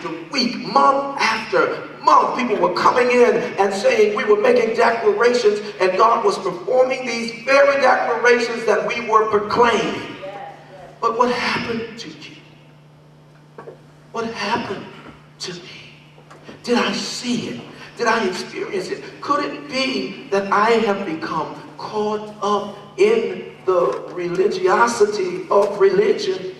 after week, month after month, people were coming in and saying we were making declarations, and God was performing these very declarations that we were proclaiming. But what happened to you? What happened to me? Did I see it? Did I experience it? Could it be that I have become caught up in the religiosity of religion?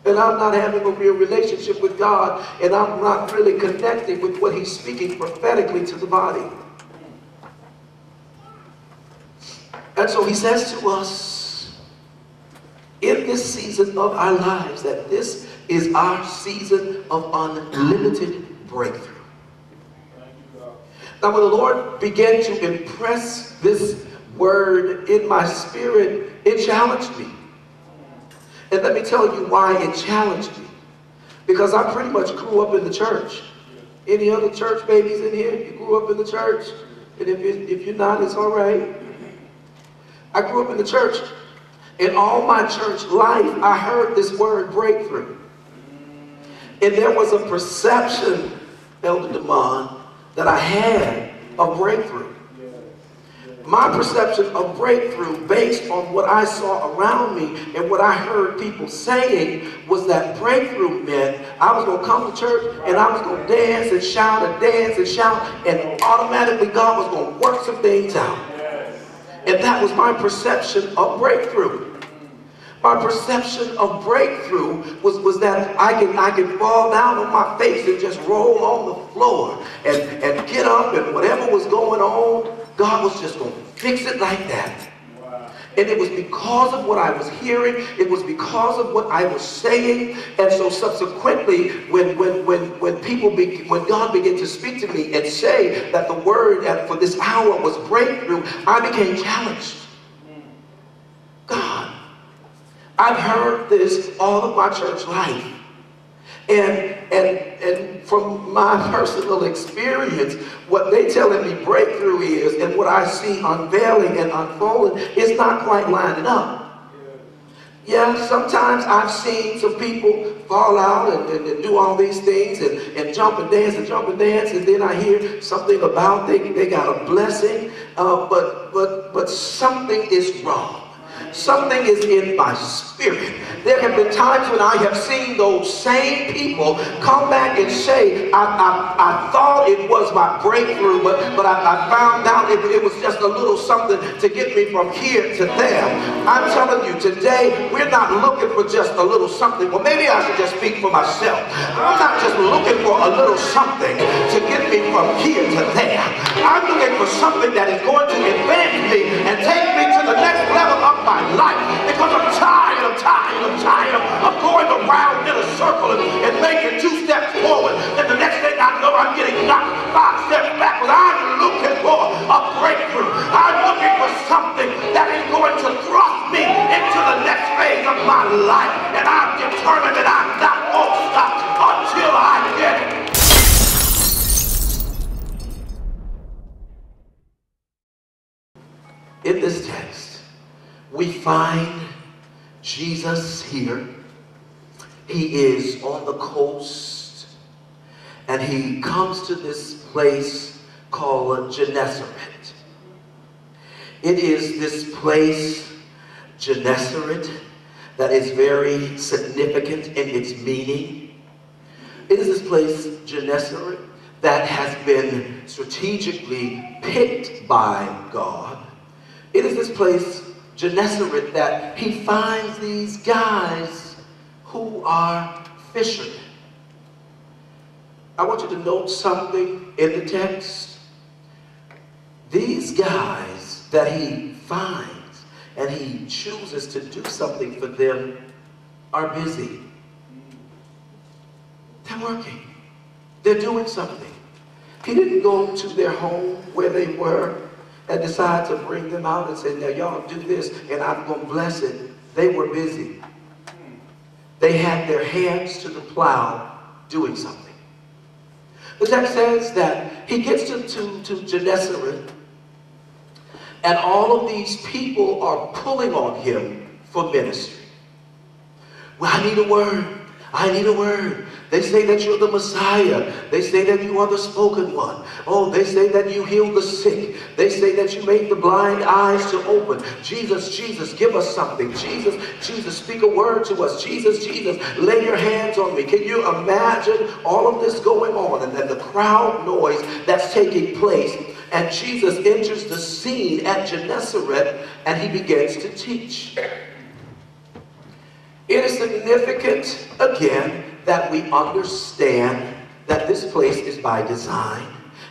And I'm not having a real relationship with God, and I'm not really connecting with what He's speaking prophetically to the body. And so He says to us in this season of our lives that this is our season of unlimited breakthrough. Now, when the Lord began to impress this word in my spirit, it challenged me. And let me tell you why it challenged me. Because I pretty much grew up in the church. Any other church babies in here? You grew up in the church? And if you're not, it's all right. I grew up in the church. In all my church life, I heard this word breakthrough. And there was a perception, Elder DeMond, that I had of breakthrough. My perception of breakthrough, based on what I saw around me and what I heard people saying, was that breakthrough meant I was going to come to church and I was going to dance and shout and dance and shout, and automatically God was going to work some things out. And that was my perception of breakthrough. My perception of breakthrough was that I can fall down on my face and just roll on the floor and get up, and whatever was going on, God was just going to fix it like that. Wow. And it was because of what I was hearing. It was because of what I was saying. And so subsequently, when God began to speak to me and say that the word for this hour was breakthrough, I became challenged. God, I've heard this all of my church life. And from my personal experience, what they telling me breakthrough is, and what I see unveiling and unfolding, is not quite lining up. Yeah, sometimes I've seen some people fall out and do all these things and jump and dance and jump and dance, and then I hear something about they got a blessing, but something is wrong. Something is in my spirit. There have been times when I have seen those same people come back and say, I thought it was my breakthrough, but I found out it was just a little something to get me from here to there. I'm telling you, today, we're not looking for just a little something. Well, maybe I should just speak for myself. I'm not just looking for a little something to get me from here to there. I'm looking for something that is going to advance me and take me to the next level of my life, because I'm tired of going around in a circle and making 2 steps forward, and the next thing I know I'm getting knocked 5 steps backwards. I'm looking for a breakthrough. I'm looking for something that is going to thrust me into the next phase of my life, and I'm determined that I'm not going to stop until I get it. In this text, we find Jesus here. He is on the coast, and he comes to this place called Gennesaret. It is this place, Gennesaret, that is very significant in its meaning. It is this place, Gennesaret, that has been strategically picked by God. It is this place, Gennesaret, that he finds these guys who are fishermen. I want you to note something in the text. These guys that he finds and he chooses to do something for them are busy. They're working. They're doing something. He didn't go to their home where they were and decide to bring them out and say, now y'all do this and I'm going to bless it. They were busy. They had their hands to the plow doing something. The text says that he gets to Gennesaret, and all of these people are pulling on him for ministry. Well, I need a word. I need a word. They say that you're the Messiah. They say that you are the spoken one. Oh, they say that you heal the sick. They say that you make the blind eyes to open. Jesus, Jesus, give us something. Jesus, Jesus, speak a word to us. Jesus, Jesus, lay your hands on me. Can you imagine all of this going on, and then the crowd noise that's taking place? And Jesus enters the scene at Gennesaret, and he begins to teach. It is significant, again, that we understand that this place is by design,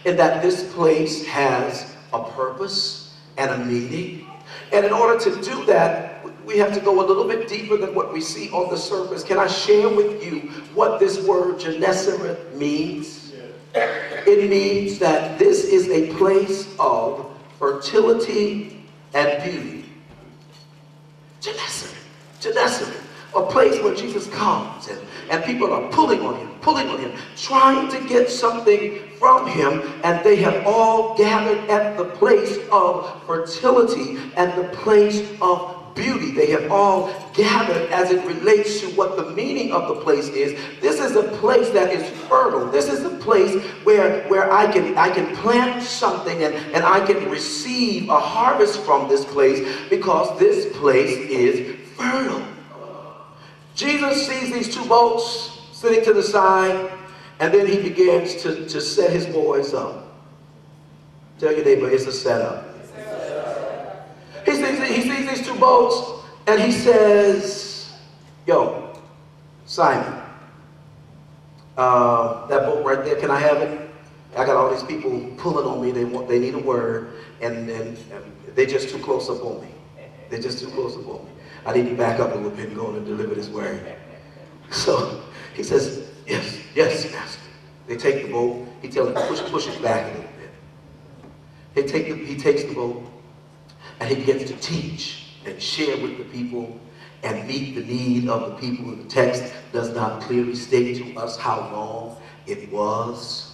and that this place has a purpose and a meaning. And in order to do that, we have to go a little bit deeper than what we see on the surface. Can I share with you what this word Gennesaret means? It means that this is a place of fertility and beauty. Gennesaret, Gennesaret. A place where Jesus comes and people are pulling on him, trying to get something from him, and they have all gathered at the place of fertility and the place of beauty. They have all gathered as it relates to what the meaning of the place is. This is a place that is fertile. This is a place where I can plant something and I can receive a harvest from this place, because this place is fertile. Jesus sees these two boats sitting to the side, and then he begins to set his boys up. Tell your neighbor, it's a setup. He sees these two boats, and he says, yo, Simon, that boat right there, can I have it? I got all these people pulling on me. They need a word, and they're just too close up on me. They're just too close up on me. I need to back up a little bit and go and deliver this word. So he says, yes, yes, master. They take the boat. He tells them to push it back a little bit. He takes the boat, and he begins to teach and share with the people and meet the need of the people. The text does not clearly state to us how long it was.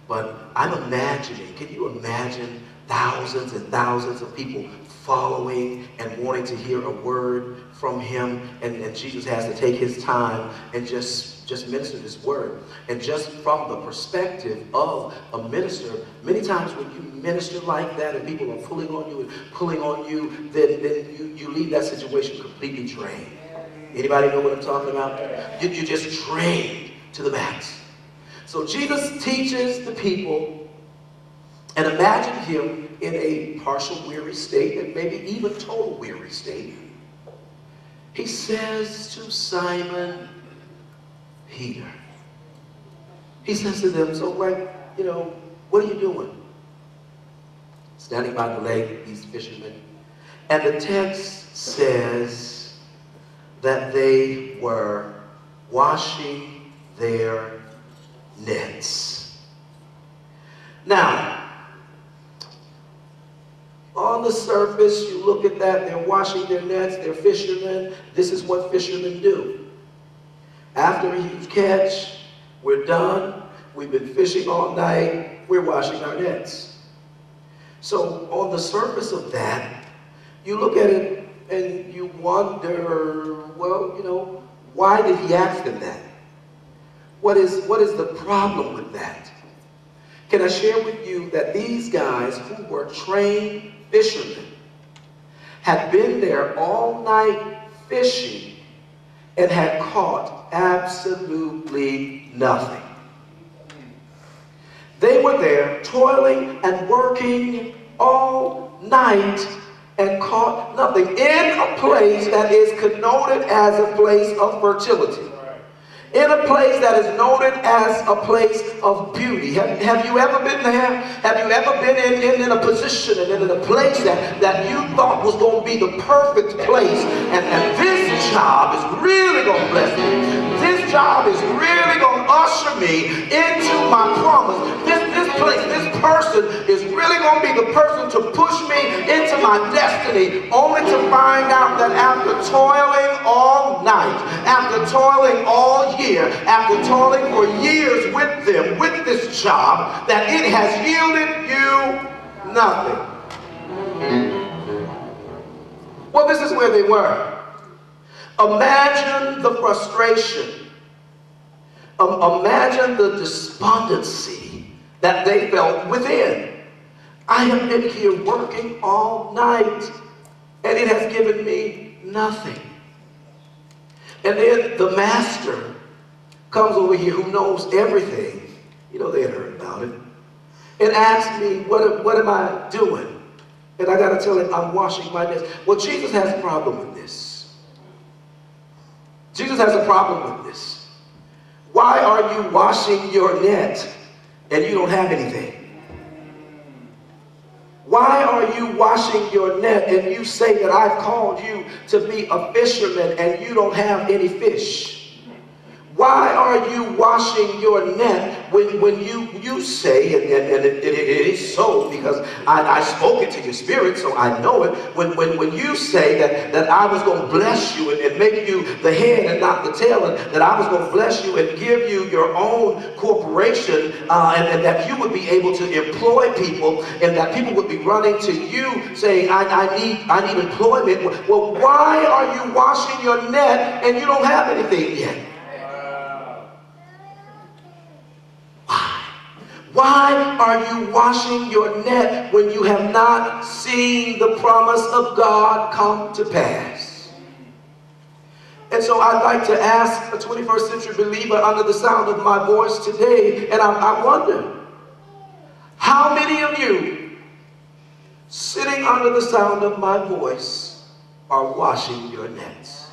But I'm imagining, can you imagine thousands and thousands of people following and wanting to hear a word from him, and Jesus has to take his time and just minister this word. And just from the perspective of a minister, many times when you minister like that and people are pulling on you, then you leave that situation completely drained. Anybody know what I'm talking about? You just drained to the max. So Jesus teaches the people, and imagine him in a partial weary state, and maybe even total weary state. He says to Simon Peter, he says to them, so what are you doing? Standing by the lake, these fishermen. And the text says that they were washing their nets. Now, on the surface, you look at that, they're washing their nets, they're fishermen. This is what fishermen do. After a huge catch, we're done. We've been fishing all night. We're washing our nets. So on the surface of that, you look at it and you wonder, well, why did he ask them that? What is the problem with that? Can I share with you that these guys who were trained fishermen had been there all night fishing and had caught absolutely nothing. They were there toiling and working all night and caught nothing in a place that is connoted as a place of fertility. In a place that is noted as a place of beauty. Have you ever been there? Have you ever been in a position and in a place that you thought was going to be the perfect place, and this job is really going to bless me. This job is really going to usher me into my promise. This place, this person is really going to be the person to push me into my destiny, only to find out that after toiling all night, after toiling all year, after toiling for years with them, with this job, that it has yielded you nothing. Well, this is where they were. Imagine the frustration Imagine the despondency that they felt within. I have been here working all night, and it has given me nothing. And then the master comes over here who knows everything. You know, they had heard about it. And asks me, what am I doing? And I got to tell him, I'm washing my nets. Well, Jesus has a problem with this. Jesus has a problem with this. Why are you washing your net and you don't have anything? Why are you washing your net and you say that I've called you to be a fisherman and you don't have any fish? Why are you washing your net when you say, and it is so because I spoke it to your spirit, so I know it. When you say that I was going to bless you and make you the head and not the tail, and that I was going to bless you and give you your own corporation, and that you would be able to employ people, and that people would be running to you saying, I need employment. Well, why are you washing your net and you don't have anything yet? Why are you washing your net when you have not seen the promise of God come to pass? And so I'd like to ask a 21st century believer under the sound of my voice today, and I wonder, how many of you sitting under the sound of my voice are washing your nets?